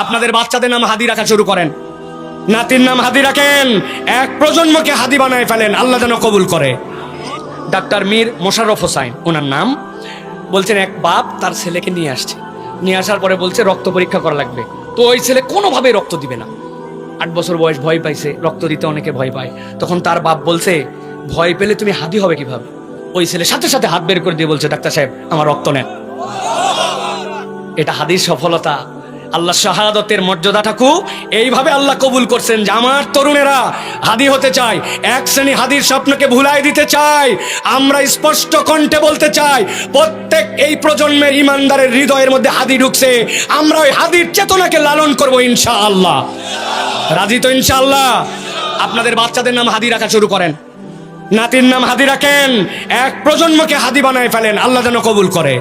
আপনাদের বাচ্চাদের নাম হাদি রাখা শুরু করেন, নাতির নাম হাদি রাখেন, এক প্রজন্মকে হাদি বানায় ফেলেন, আল্লাহ যেন কবুল করে। ডাক্তার মীর মোশাররফ হোসাইন ওনার নাম। বলছেন এক বাপ তার ছেলেকে নিয়ে আসছে, নিয়ে আসার পরে বলছে রক্ত পরীক্ষা করা লাগবে। তো ওই ছেলে কোনোভাবেই রক্ত দিবে না, 8 বছর বয়স, ভয় পাইছে, রক্ত দিতে অনেকে ভয় পায়। তখন তার বাপ বলছে ভয় পেলে তুমি হাদি হবে কিভাবে? ওই ছেলে সাথে সাথে হাত বের করে দিয়ে বলছে ডাক্তার সাহেব আমার রক্ত নেন। এটা হাদির সফলতা। আল্লাহ শাহাদতের মর্যাদাটাকু এইভাবে আল্লাহ কবুল করছেন যে আমার তরুণেরা হাদি হতে চায়, এক শ্রেণী হাদির স্বপ্নকে ভুলাই দিতে চায়। আমরা স্পষ্ট কণ্ঠে বলতে চাই, প্রত্যেক এই প্রজন্মের ইমানদারের হৃদয়ের মধ্যে হাদি ঢুকছে, আমরা ওই হাদির চেতনাকে লালন করবো ইনশাআল্লাহ। রাজি তো ইনশাআল্লাহ? আপনাদের বাচ্চাদের নাম হাদি রাখা শুরু করেন, নাতির নাম হাদি রাখেন, এক প্রজন্মকে হাদি বানায় ফেলেন, আল্লাহ যেন কবুল করে।